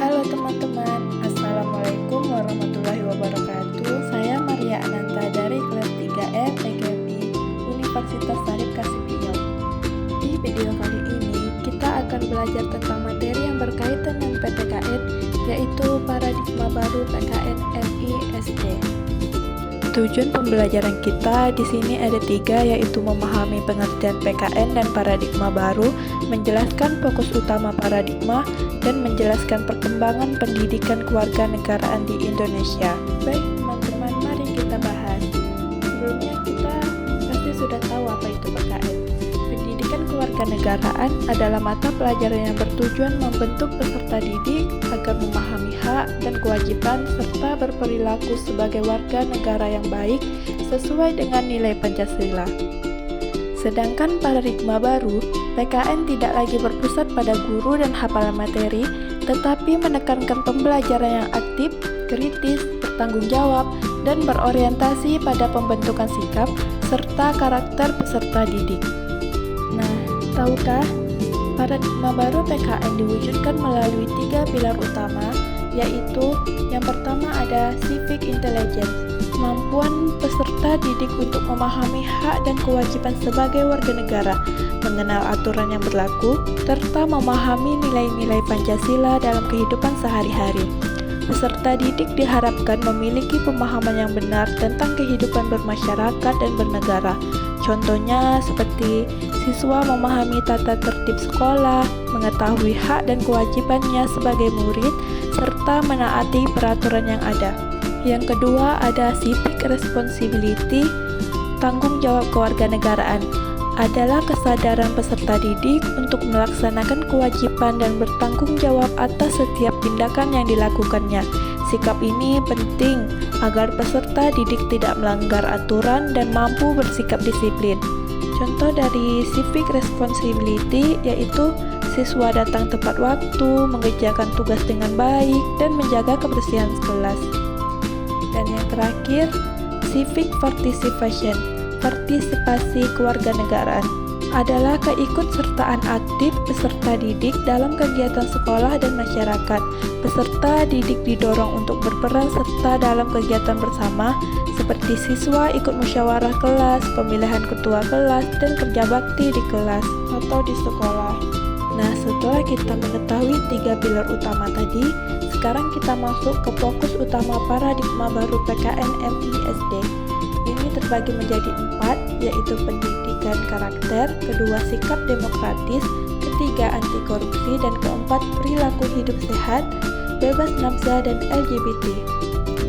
Halo teman-teman, Assalamualaikum warahmatullahi wabarakatuh. Saya Maria Ananta dari kelas 3E PGMI Universitas Syarif Kasipiyong. Di video kali ini, kita akan belajar tentang materi yang berkaitan dengan PTKN, yaitu paradigma baru PKN MI SD. Tujuan pembelajaran kita di sini ada 3, yaitu memahami pengertian PKN dan paradigma baru, menjelaskan fokus utama paradigma, dan menjelaskan perkembangan pendidikan kewarganegaraan di Indonesia. Baik teman-teman, mari kita bahas. Sebelumnya kita pasti sudah tahu apa itu PKN. Pendidikan kewarganegaraan adalah mata pelajaran yang bertujuan membentuk peserta didik agar memahami hak dan kewajiban serta berperilaku sebagai warga negara yang baik sesuai dengan nilai Pancasila. Sedangkan paradigma baru, PKN tidak lagi berpusat pada guru dan hafalan materi, tetapi menekankan pembelajaran yang aktif, kritis, bertanggung jawab, dan berorientasi pada pembentukan sikap serta karakter peserta didik. Nah, tahukah? Paradigma baru PKN diwujudkan melalui 3 pilar utama, yaitu yang pertama ada civic intelligence, kemampuan peserta didik untuk memahami hak dan kewajiban sebagai warga negara, mengenal aturan yang berlaku, serta memahami nilai-nilai Pancasila dalam kehidupan sehari-hari. Peserta didik diharapkan memiliki pemahaman yang benar tentang kehidupan bermasyarakat dan bernegara. Contohnya seperti siswa memahami tata tertib sekolah, mengetahui hak dan kewajibannya sebagai murid, serta menaati peraturan yang ada. Yang kedua ada civic responsibility, tanggung jawab kewarganegaraan, adalah kesadaran peserta didik untuk melaksanakan kewajiban dan bertanggung jawab atas setiap tindakan yang dilakukannya. Sikap ini penting agar peserta didik tidak melanggar aturan dan mampu bersikap disiplin. Contoh dari civic responsibility yaitu siswa datang tepat waktu, mengerjakan tugas dengan baik, dan menjaga kebersihan kelas. Dan yang terakhir, civic participation, partisipasi kewarganegaraan, adalah keikutsertaan aktif peserta didik dalam kegiatan sekolah dan masyarakat. Peserta didik didorong untuk berperan serta dalam kegiatan bersama, seperti siswa ikut musyawarah kelas, pemilihan ketua kelas, dan kerja bakti di kelas atau di sekolah. Nah, setelah kita mengetahui 3 pilar utama tadi, sekarang kita masuk ke fokus utama paradigma baru PKN MI SD. Ini terbagi menjadi 4, yaitu pendidikan karakter, kedua sikap demokratis, ketiga anti korupsi, dan keempat perilaku hidup sehat, bebas nafsa, dan LGBT.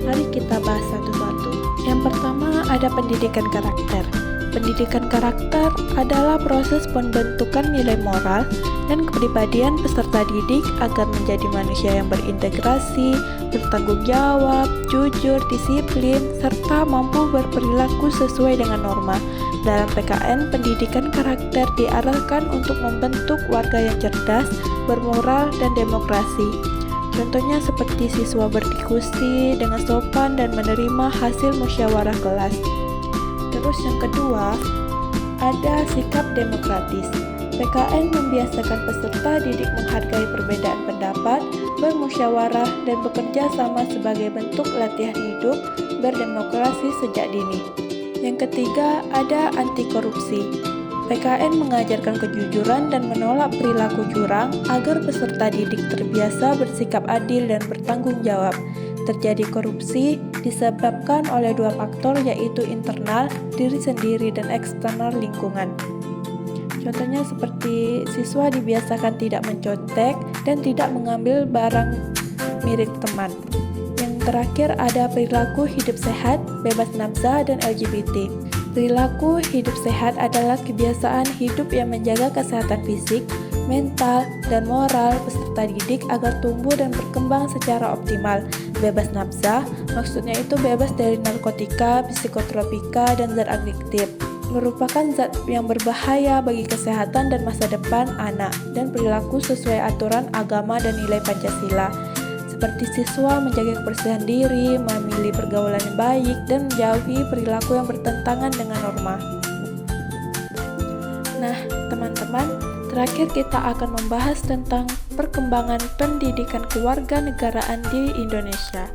Mari kita bahas satu-satu. Yang pertama ada pendidikan karakter. Pendidikan karakter adalah proses pembentukan nilai moral dan kepribadian peserta didik agar menjadi manusia yang berintegrasi, bertanggung jawab, jujur, disiplin, serta mampu berperilaku sesuai dengan norma. Dalam PKN, pendidikan karakter diarahkan untuk membentuk warga yang cerdas, bermoral, dan demokrasi. Contohnya seperti siswa berdiskusi dengan sopan dan menerima hasil musyawarah kelas. Terus yang kedua, ada sikap demokratis. PKN membiasakan peserta didik menghargai perbedaan pendapat, bermusyawarah, dan bekerja sama sebagai bentuk latihan hidup berdemokrasi sejak dini. Yang ketiga, ada anti korupsi. PKN mengajarkan kejujuran dan menolak perilaku curang agar peserta didik terbiasa bersikap adil dan bertanggung jawab. Terjadi korupsi disebabkan oleh 2 faktor, yaitu internal, diri sendiri, dan eksternal, lingkungan. Contohnya seperti siswa dibiasakan tidak mencontek dan tidak mengambil barang milik teman. Yang terakhir ada perilaku hidup sehat, bebas nafsa, dan LGBT. Perilaku hidup sehat adalah kebiasaan hidup yang menjaga kesehatan fisik, mental, dan moral peserta didik agar tumbuh dan berkembang secara optimal. Bebas nafsa, maksudnya itu bebas dari narkotika, psikotropika, dan zat adiktif. Merupakan zat yang berbahaya bagi kesehatan dan masa depan anak, dan perilaku sesuai aturan agama dan nilai Pancasila. Seperti siswa menjaga kebersihan diri, memilih pergaulan yang baik, dan menjauhi perilaku yang bertentangan dengan norma. Nah, teman-teman, Terakhir kita akan membahas tentang perkembangan pendidikan kewarganegaraan di Indonesia.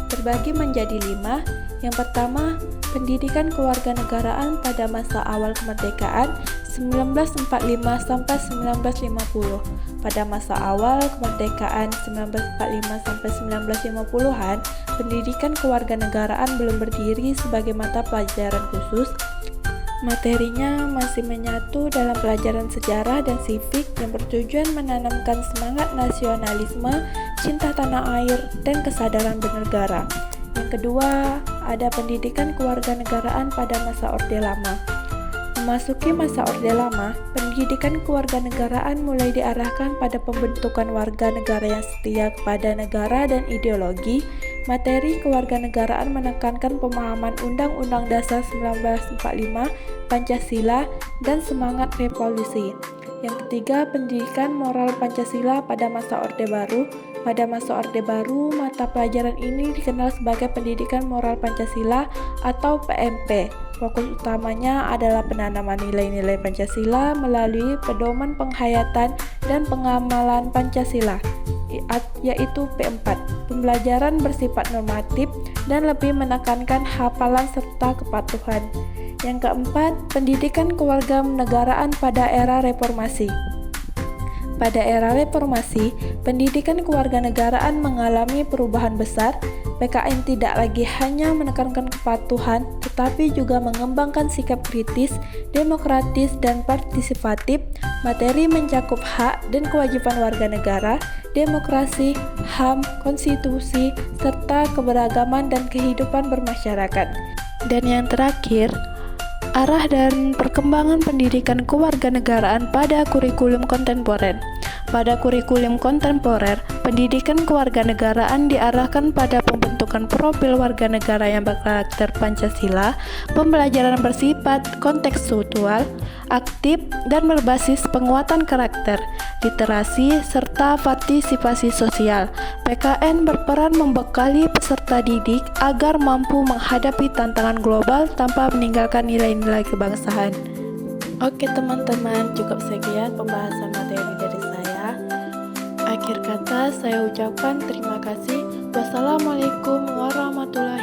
Terbagi menjadi 5. Yang pertama, pendidikan kewarganegaraan pada masa awal kemerdekaan 1945 sampai 1950. Pada masa awal kemerdekaan 1945 sampai 1950-an, pendidikan kewarganegaraan belum berdiri sebagai mata pelajaran khusus. Materinya masih menyatu dalam pelajaran sejarah dan civic yang bertujuan menanamkan semangat nasionalisme, cinta tanah air, dan kesadaran bernegara. Yang kedua, ada pendidikan kewarganegaraan pada masa Orde Lama. Memasuki masa Orde Lama, pendidikan kewarganegaraan mulai diarahkan pada pembentukan warga negara yang setia kepada negara dan ideologi. Materi kewarganegaraan menekankan pemahaman Undang-Undang Dasar 1945, Pancasila, dan semangat revolusi. Yang ketiga, pendidikan moral Pancasila pada masa Orde Baru. Pada masa Orde Baru, mata pelajaran ini dikenal sebagai pendidikan moral Pancasila atau PMP. Fokus utamanya adalah penanaman nilai-nilai Pancasila melalui pedoman penghayatan dan pengamalan Pancasila, yaitu P4. Pembelajaran bersifat normatif dan lebih menekankan hafalan serta kepatuhan. Yang keempat, pendidikan kewarganegaraan pada era reformasi. Pada era reformasi, pendidikan kewarganegaraan mengalami perubahan besar. PKN tidak lagi hanya menekankan kepatuhan, tetapi juga mengembangkan sikap kritis, demokratis, dan partisipatif. Materi mencakup hak dan kewajiban warga negara, demokrasi, HAM, konstitusi, serta keberagaman dan kehidupan bermasyarakat. Dan yang terakhir, arah dan perkembangan pendidikan kewarganegaraan pada kurikulum kontemporer. Pada kurikulum kontemporer, pendidikan kewarganegaraan diarahkan pada pembentukan profil warga negara yang berkarakter Pancasila, pembelajaran bersifat kontekstual, aktif, dan berbasis penguatan karakter, literasi, serta partisipasi sosial. PKN berperan membekali peserta didik agar mampu menghadapi tantangan global tanpa meninggalkan nilai-nilai kebangsaan. Oke teman-teman, cukup sekian pembahasan materi dari saya. Akhir kata saya ucapkan terima kasih. Wassalamualaikum warahmatullahi